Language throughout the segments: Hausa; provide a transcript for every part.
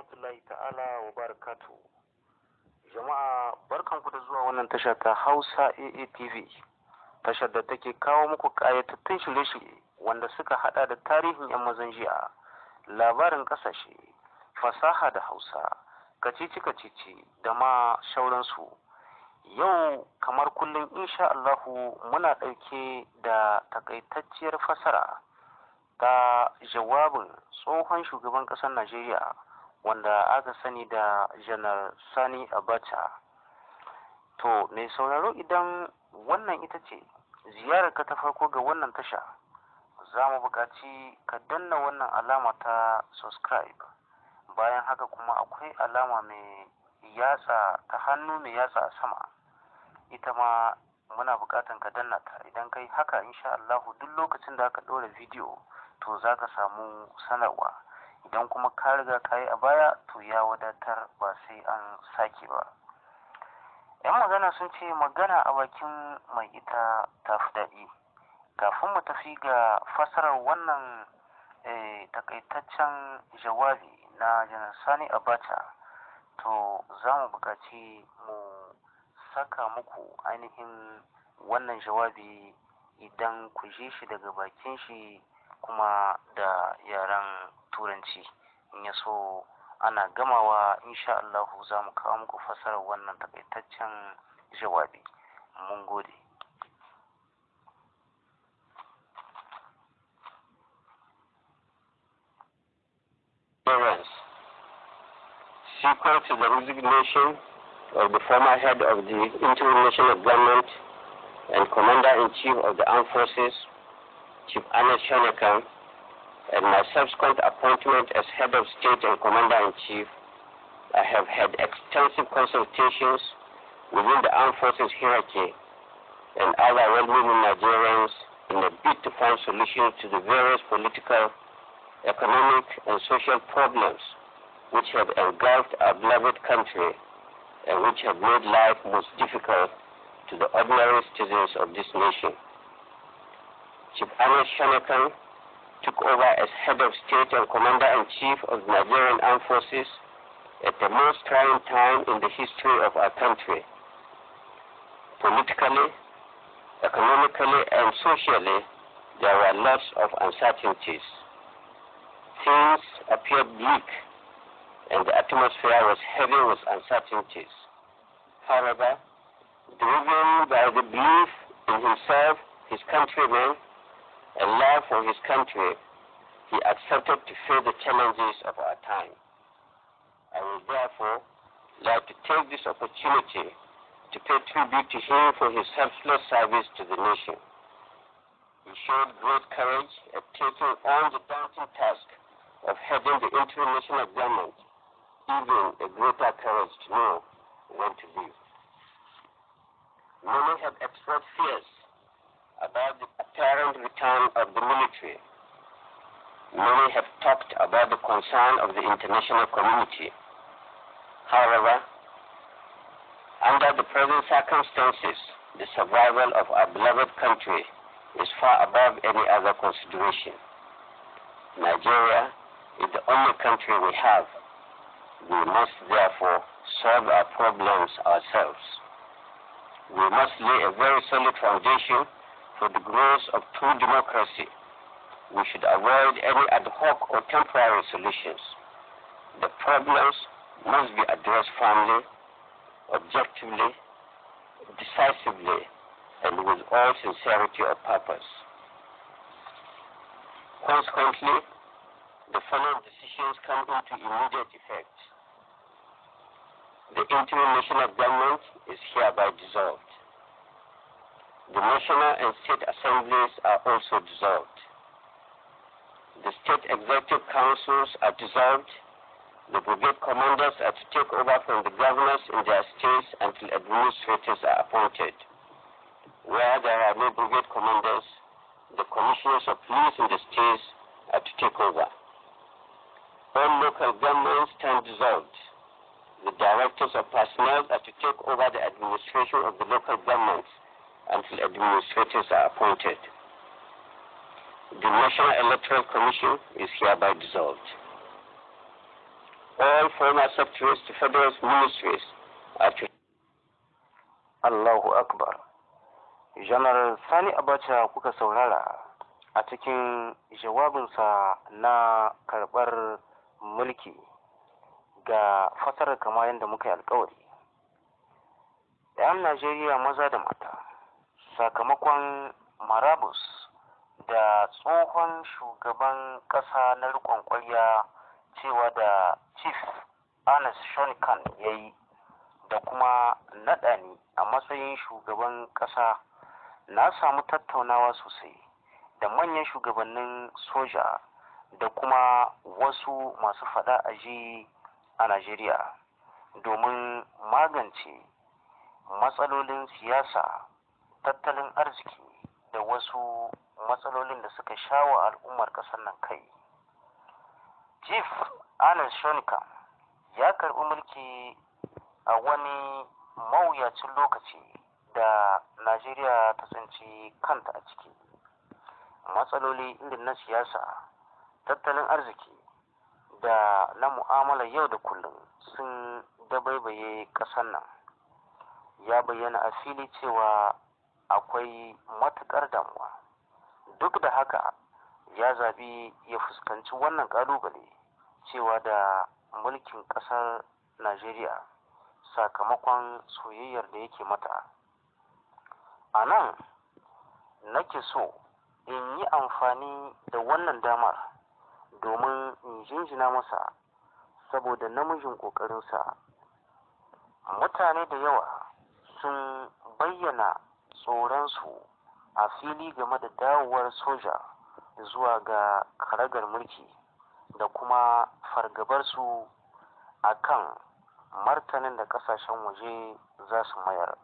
rahmatullahi ta'ala wa barakatu. Jama'a barkanku da zuwa wannan tasha ta Hausa AATV, tashar da take kawo muku ƙayatattun shirye-shirye wanda suka hada da tarihin 'yan mazan jiya, labarin ƙasashe, fasaha da Hausa, kacici-kacici da ma sauransu. Yau kamar kullum insha Allahu muna ɗauke da takaitacciyar fasara ta jawabin tsohon shugaban ƙasar Najeriya wanda aka sani da Janar Sani Abacha. To, mai sauraro, idan wannan ita ce ziyararka ta farko ga wannan tasha, za mu buƙaci ka danna wannan alama ta subscribe. Bayan haka kuma akwai alama mai yatsa ta hannu mai yatsa a sama, ita ma muna buƙatan ka danna ta. Idan kai haka insha Allahu duk lokacin da aka ɗora bidiyo to za ka samu sanarwa. Idan kuma ka riga ka yi a baya to ya wadatar, ba sai an sake ba. 'Yan magana sun ce magana a bakin mai ita ta fi daɗi. Kafin mu tafi ga fasarar wannan takaitaccen jawabi na Janar Sani Abacha, to za mu buƙaci mu saka muku ainihin wannan jawabi idan ku ji shi daga bakin shi kuma da yaren turanci. In ya so ana gamawa insha Allah za mu kawo muku fasarar wannan takaitaccen jawabi. Mun gode. Sequel to the resignation of the former head of the interim national government and commander-in-chief of the armed forces, Chief Janar Sani, and my subsequent appointment as head of state and commander-in-chief, I have had extensive consultations within the armed forces hierarchy and other well-meaning Nigerians in a bid to find solutions to the various political, economic, and social problems which have engulfed our beloved country and which have made life most difficult to the ordinary citizens of this nation. Chief Janar Sani took over as head of state and commander-in-chief of the Nigerian Armed Forces at the most trying time in the history of our country. Politically, economically, and socially, there were lots of uncertainties. Things appeared bleak, and the atmosphere was heavy with uncertainties. However, driven by the belief in himself, his countrymen, and love for his country, he accepted to face the challenges of our time. I would therefore like to take this opportunity to pay tribute to him for his selfless service to the nation. He showed great courage at taking on the daunting task of heading the interim national government, even a greater courage to know when to leave. Many have expressed fears about the apparent return of the military. Many have talked about the concern of the international community. However, under the present circumstances, the survival of our beloved country is far above any other consideration. Nigeria is the only country we have. We must therefore solve our problems ourselves. We must lay a very solid foundation for the growth of true democracy. We should avoid any ad hoc or temporary solutions. The problems must be addressed firmly, objectively, decisively, and with all sincerity of purpose. Consequently, the following decisions come into immediate effect. The interim national government is hereby dissolved. The national and state assemblies are also dissolved. The state executive councils are dissolved. The brigade commanders are to take over from the governors in their states until administrators are appointed. Where there are no brigade commanders, the commissioners of police in the states are to take over. All local governments stand dissolved. The directors of personnel are to take over the administration of the local governments until administrators are appointed. The National Electoral Commission is hereby dissolved. all former secretaries to federal ministries are to... Allahu Akbar. Janar Sani Abacha kuka saurara a cikin jawabinsa na karɓar mulki ga fasarar kama yadda muka yi alkawari. 'Yan Najeriya maza da mata, sakamakon marabus da tsohon shugaban ƙasa na riƙon ƙwarya cewa da Chief Ernest Shonikan ya yi da kuma naɗa ni a matsayin shugaban ƙasa, na samu tattaunawa sosai da manyan shugabannin soja da kuma wasu masu faɗa aji a Najeriya domin magance matsalolin siyasa, tattalin arziki da wasu matsalolin da suka shawo al'ummar ƙasar nan kai. Chief Ernest Shonikan ya karɓi mulki a wani mawuyacin lokaci da Najeriya ta tsinci kanta a ciki. Matsaloli irin na siyasa, tattalin arziki da na mu'amalar yau da kullum sun dabaibaye ƙasar nan. Ya bayyana a fili cewa akwai matuƙar damuwa. Duk da haka ya zaɓi ya fuskanci wannan ƙalubale cewa da mulkin ƙasar Najeriya sakamakon soyayyar da yake mata. A nan nake so in yi amfani da wannan damar domin in jinjina masa saboda namijin ƙoƙarinsa. Mutane da yawa sun bayyana tsoronsu a fili game da dawowar soja zuwa ga karagar mulki da kuma fargabarsu a kan martanin da ƙasashen waje za su mayar.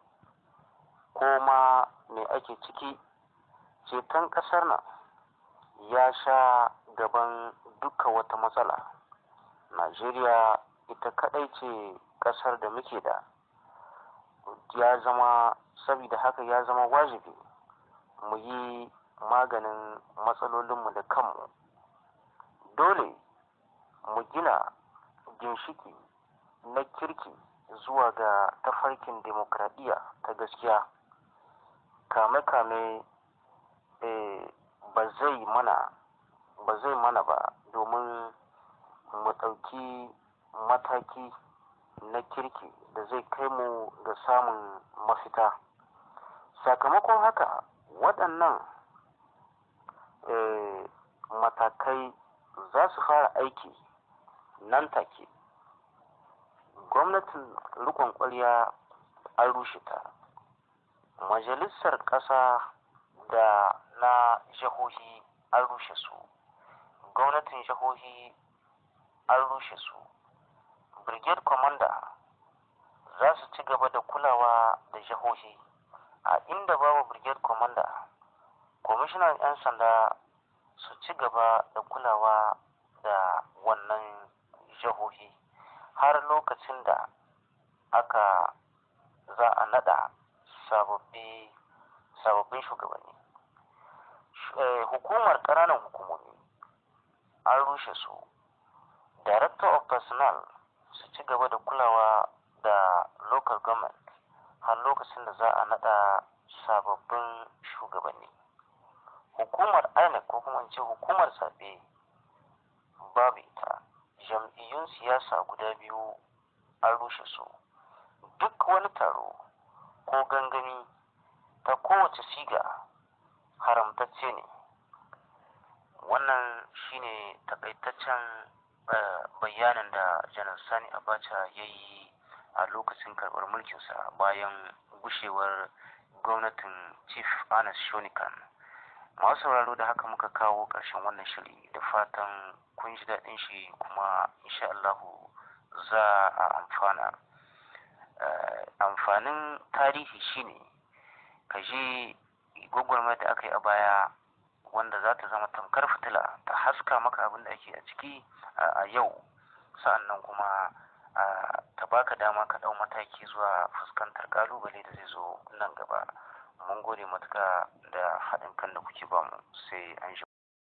Ko ma me ake ciki, ceton ƙasar nan ya sha gaban duka wata matsala. Najeriya ita kaɗai ce ƙasar da muke da. Saboda haka ya zama wajibi mu yi maganin matsalolinmu da kanmu. Dole mu gina ginshiki na kirki zuwa ga tafarkin demokradiyya ta gaskiya. Kame-kame ba zai mana ba domin mu ɗauki mataki na kirki da zai kai mu ga samun mafita. Sakamakon haka waɗannan matakai za su fara aiki nan take. Gwamnatin riƙon ƙwarya an rushe ta. Majalisar ƙasa da na jihohi an rushe su. Gwamnatin jihohi an rushe su. Brigade Commander za su ci gaba da kulawa da jihohi. A inda babu Brigade Commander, kwamishinan 'yan sanda su ci gaba da kulawa da wannan jihohi har lokacin da za a nada sababbin shugabanni. Hukumar ƙananan hukumomi an rushe su. Director of Personnel su ci gaba da kulawa da local government har lokacin da za a nada sababbin shugabanni. Hukumar INEC ko kuma in ce hukumar zaɓe babu ita. Jam'iyyun siyasa guda biyu an rushe su. Duk wani taro ko gangami ta kowace siga haramtacce ne. Wannan shine takaitaccen bayanin da Janar Sani Abacha ya yi a lokacin karɓar mulkinsa bayan gushewar gwamnatin Chief Ernest Shonikan. Masu sauraro, da haka muka kawo ƙarshen wannan shiri, da fatan kun ji daɗin shi kuma insha Allahu za a amfana. Amfanin tarihi shine ka je gwagwarmar da aka yi a baya wanda za ta zama tamkar fitila ta haska maka abin da ake a ciki a yau, sa'annan kuma ta baka dama ka ɗau mataki zuwa fuskantar ƙalubale da zai zo nan gaba. Mun gode matuƙa da haɗin kan da kuke bamu, sai an jima.